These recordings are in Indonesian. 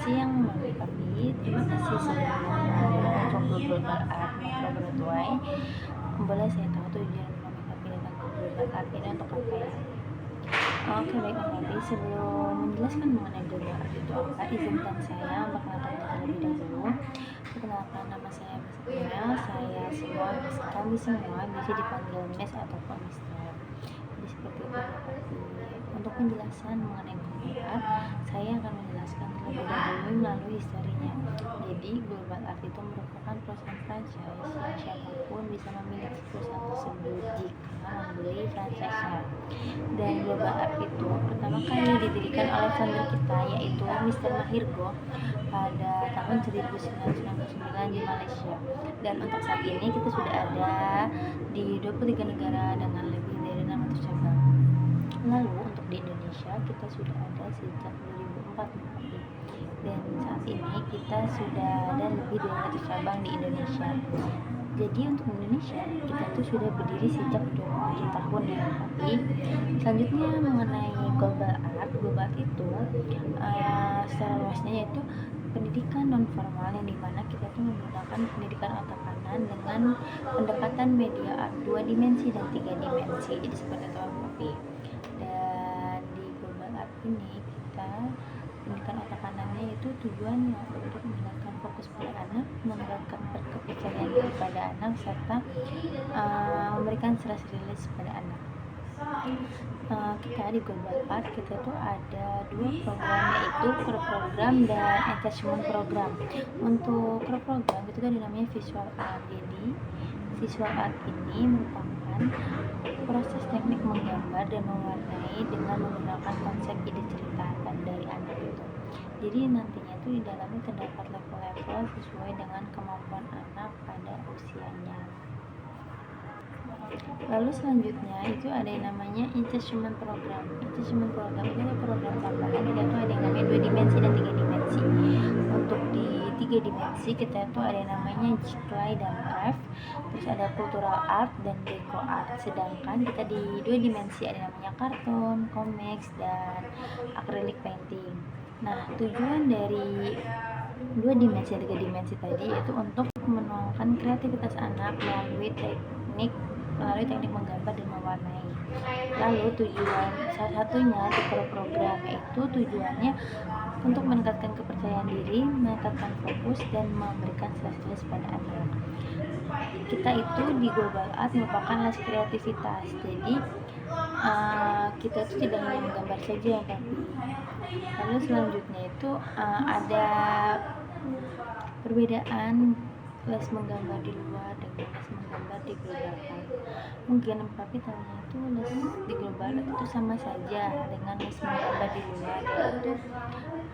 siang Mami Papi, terima kasih sebelumnya untuk Global Art Metro Broadway. Boleh saya tahu tujuan Mami Papi datang ke Global Art ini untuk apa ya? Oke, baik Mami Papi, sebelum menjelaskan mengenai Global Art itu apa, izinkan saya memperkenalkan diri terlebih dahulu. Perkenalkan, nama saya Miss kami semua bisa dipanggil Miss ataupun Mister. Jadi seperti itu Mami Papi. Untuk penjelasan mengenai Global Art, saya akan menjelaskan terlebih dahulu melalui historinya. Jadi, Global Art itu merupakan perusahaan franchise yang siapapun bisa memiliki perusahaan tersebut jika membeli franchise-nya. Dan Global Art itu pertama kali didirikan oleh founder kita, yaitu Mr. Mahirgo pada tahun 1999 di Malaysia. Dan untuk saat ini kita sudah ada di 23 negara dengan lebih dari 600 cabang. Lalu untuk di Indonesia kita sudah ada sejak 2004 dan saat ini kita sudah ada lebih dari 100 cabang di Indonesia. Jadi untuk Indonesia kita tuh sudah berdiri sejak 27 tahun ya. Tapi selanjutnya mengenai Global Art itu secara luasnya yaitu pendidikan non formal, yang dimana kita tuh menggunakan pendidikan otak kanan dengan pendekatan media art 2 dimensi dan 3 dimensi. Jadi seperti itu Papi. Dan di Global Art ini kita pendidikan otak kanannya itu tujuannya untuk meningkatkan fokus pada anak, meningkatkan kepercayaan kepada anak, serta memberikan stress release pada anak. Kita di Global Art kita tuh ada 2 program, yaitu core program dan attachment program. Untuk core program itu kan namanya visual art. Jadi visual art ini merupakan proses teknik menggambar dan mewarnai dengan menggunakan konsep ide cerita dari anak itu. Jadi nantinya tuh di dalamnya terdapat level-level sesuai dengan kemampuan anak pada usianya. Lalu selanjutnya itu ada yang namanya Entertainment Program. Entertainment Program itu adalah program tambahan. Kita tuh ada yang namanya 2 dimensi dan 3 dimensi. Untuk di 3 dimensi kita tuh ada yang namanya Jiplay dan Craft, terus ada Cultural Art dan Deco Art. Sedangkan kita di 2 dimensi ada yang namanya kartun, comics, dan acrylic painting. Nah, tujuan dari 2 dimensi dan 3 dimensi tadi yaitu untuk menuangkan kreativitas anak melalui teknik menggambar dan mewarnai. Lalu tujuan salah satunya di program itu tujuannya untuk meningkatkan kepercayaan diri, meningkatkan fokus, dan memberikan stress pada anak. Kita itu di Global Art merupakan les kreativitas. Jadi kita itu tidak hanya menggambar saja, tapi lalu selanjutnya itu ada perbedaan les menggambar di luar dengan les menggambar di Global Art. Mungkin Papi tahunya itu les di Global Art itu sama saja dengan les menggambar di luar, yaitu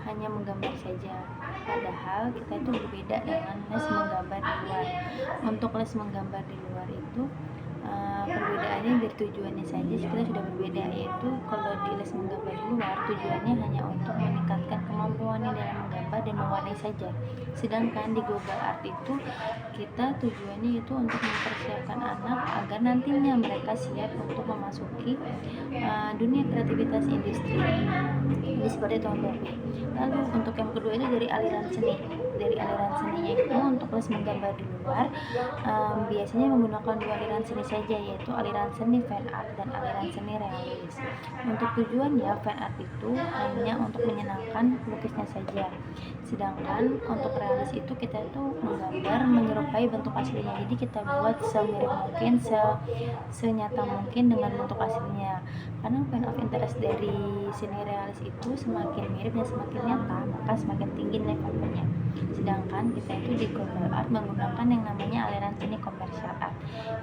hanya menggambar saja. Padahal kita itu berbeda dengan les menggambar di luar. Untuk les menggambar di luar itu perbedaannya dari tujuannya saja kita sudah berbeda, yaitu kalau di les menggambar di luar tujuannya hanya untuk meningkatkan kemampuannya dalam menggambar dan mewarnai saja. Sedangkan di Global Art itu kita tujuannya itu untuk mempersiapkan anak agar nantinya mereka siap untuk memasuki dunia kreativitas industri. Jadi seperti itu Papi. Lalu untuk yang kedua ini dari aliran seni. Dari aliran seninya itu untuk les menggambar di luar biasanya menggunakan 2 aliran seni saja, yaitu aliran seni fan art dan aliran seni realis. Untuk tujuannya fan art itu hanya untuk menyenangkan pelukisnya saja. Sedangkan untuk realis itu kita itu menggambar menyerupai bentuk aslinya. Jadi kita buat semirip mungkin, senyata mungkin dengan bentuk aslinya. Karena point of interest dari seni realis itu semakin mirip dan semakin nyata, maka semakin tinggi nilai value-nya. Sedangkan kita itu di Global Art menggunakan yang namanya aliran seni komersial art,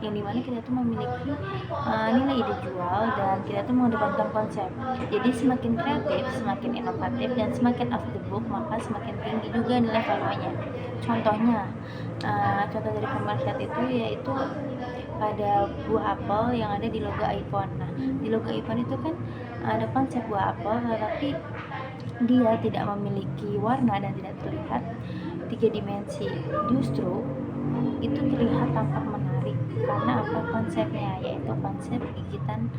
yang dimana kita tuh memiliki nilai ide jual dan kita tuh mengedepankan konsep. Jadi semakin kreatif, semakin inovatif, dan semakin off the book, maka semakin tinggi juga nilai value-nya. Contohnya, contoh dari komersial itu yaitu pada buah apel yang ada di logo iPhone. Nah, di logo iPhone itu kan ada konsep buah apel, tetapi dia tidak memiliki warna dan tidak terlihat 3 dimensi. Justru itu terlihat tampak menarik karena apa konsepnya, yaitu konsep gigitan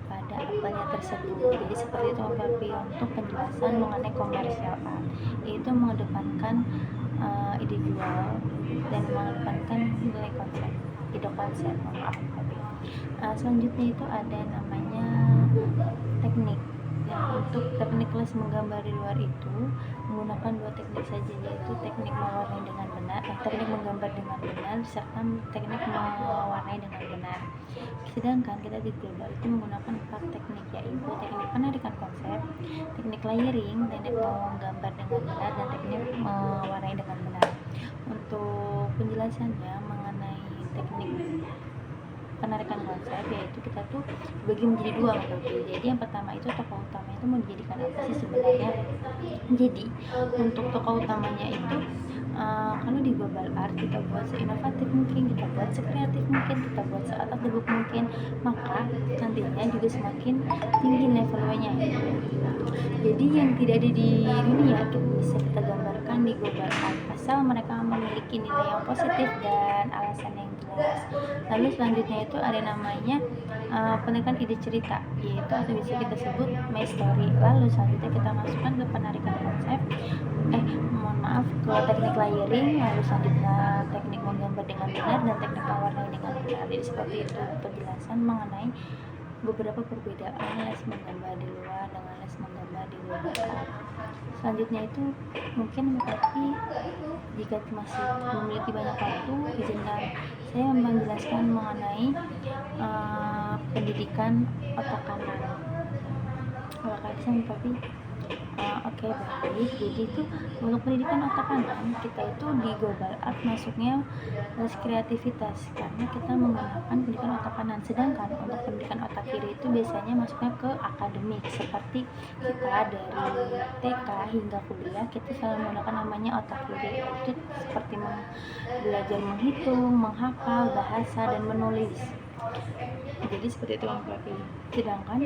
pada apelnya tersebut. Jadi seperti itu Papi untuk penjelasan mengenai komersial art. Itu itu mengedepankan ide jual dan mengedepankan nilai konsep, ide konsep, maaf tapi selanjutnya itu ada namanya teknik. Untuk teknik les menggambar di luar itu menggunakan 2 teknik saja, yaitu teknik mewarnai dengan benar, teknik menggambar dengan benar serta teknik mewarnai dengan benar. Sedangkan kita di global itu menggunakan 4 teknik, yaitu teknik penarikan konsep, teknik layering, teknik menggambar dengan benar, dan teknik mewarnai dengan benar. Untuk penjelasannya mengenai teknik penarikan konsep, yaitu kita tuh bagi menjadi 2 metode. Jadi yang pertama itu tokoh utama itu mau dijadikan apa sih sebenarnya. Jadi untuk tokoh utamanya itu kalau di global art kita buat seinovatif mungkin, kita buat sekreatif mungkin, kita buat se-out of the book mungkin, maka nantinya juga semakin tinggi levelnya. Jadi yang tidak ada di dunia itu bisa kita gambarkan di global art asal mereka memiliki nilai yang positif dan alasan yang jelas. Lalu selanjutnya itu ada namanya penarikan ide cerita, yaitu atau bisa kita sebut my story. Lalu selanjutnya kita masukkan ke penarikan konsep, ke teknik layering, lalu selanjutnya teknik menggambar dengan benar dan teknik mewarnai dengan benar. Jadi seperti itu penjelasan mengenai beberapa perbedaan les menggambar di luar dengan les menggambar di global art. Selanjutnya itu mungkin, tapi jika masih memiliki banyak waktu, izinkan saya menjelaskan mengenai pendidikan otak kanan. Apakah bisa tapi Oke, baik. Jadi itu untuk pendidikan otak kanan kita itu di global art masuknya les kreativitas karena kita menggunakan pendidikan otak kanan. Sedangkan untuk pendidikan otak kiri itu biasanya masuknya ke akademik, seperti kita dari TK hingga kuliah kita selalu menggunakan namanya otak kiri, itu seperti belajar menghitung, menghafal, bahasa, dan menulis. Jadi seperti itu yang pelajari. Sedangkan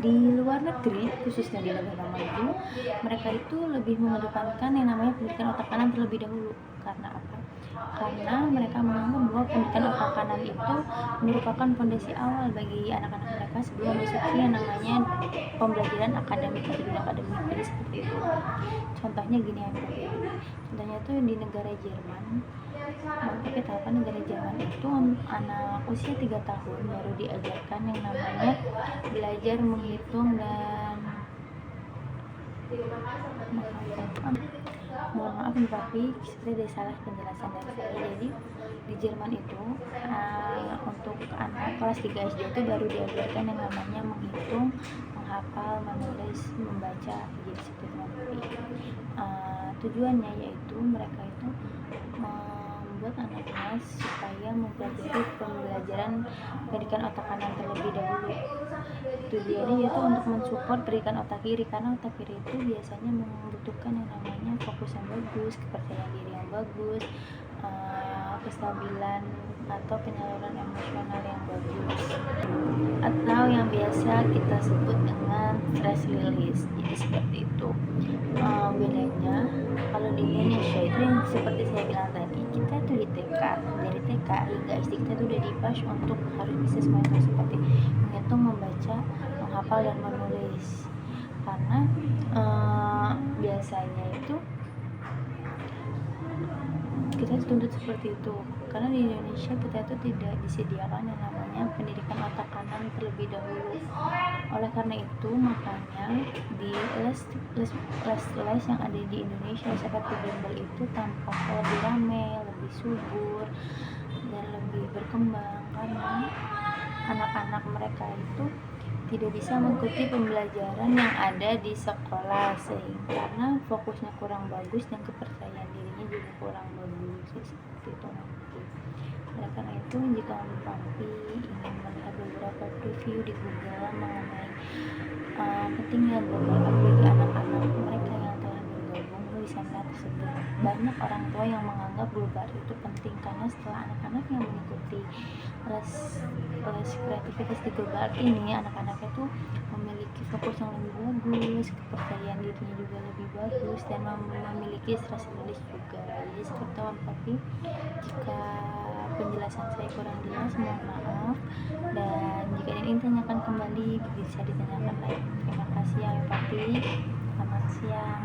di luar negeri, khususnya di negara maju, mereka itu lebih mengedepankan yang namanya pendidikan otak kanan terlebih dahulu. Karena apa? Karena mereka menganggap bahwa pendidikan otak kanan itu merupakan fondasi awal bagi anak-anak mereka sebelum memasuki yang namanya pembelajaran akademik atau dunia akademik. Jadi seperti itu. Contohnya gini yang pelajari. Contohnya itu di negara Jerman. Kita tahu kan negara Jerman itu anak usia 3 tahun baru diajarkan yang namanya belajar menghitung dan mohon maaf nih tapi seperti ada salah penjelasan dari saya. Jadi di Jerman itu untuk anak kelas 3 SD itu baru diajarkan yang namanya menghitung, menghafal, menulis, membaca. Jadi seperti itu. Tujuannya yaitu mereka itu membuat anak-anak supaya mempelajari pembelajaran pendidikan otak kanan terlebih dahulu. Tujuannya yaitu untuk mensupport pendidikan otak kiri, karena otak kiri itu biasanya membutuhkan yang namanya fokus yang bagus, kepercayaan diri yang bagus, kestabilan atau penyaluran emosional yang bagus, atau yang biasa kita sebut dengan stress release. Jadi seperti itu. Bedanya kalau di Indonesia itu yang seperti saya bilang tadi, kita tuh di TK, dari TK hingga SD kita tuh udah dipas untuk harus bisa semua itu seperti menghitung, membaca, menghafal, dan menulis. Karena biasanya itu kita dituntut seperti itu, karena di Indonesia kita itu tidak disediakan yang namanya pendidikan otak kanan terlebih dahulu. Oleh karena itu makanya di les yang ada di Indonesia seperti bimbel itu tampak lebih ramai, lebih subur, dan lebih berkembang, karena anak-anak mereka itu tidak bisa mengikuti pembelajaran yang ada di sekolah karena fokusnya kurang bagus dan kepercayaan dirinya juga kurang bagus. Seperti itu nanti. Oleh karena itu jika Pampi ingin melihat beberapa review di Google mengenai pentingnya global art bagi anak-anak mereka yang telah bergabung, bisa melihat tersebut. Banyak orang tua yang menganggap global art itu penting karena setelah anak-anak yang mengikuti les kreativitas di global art ini, anak-anaknya tuh memiliki fokus yang lebih bagus, kepercayaan dirinya juga lebih bagus, dan memiliki stress release juga. Jadi seperti itu. Tapi jika penjelasan saya kurang jelas, mohon maaf, dan jika ingin tanyakan kembali bisa ditanyakan lagi. Terima kasih ya Papi. Selamat siang.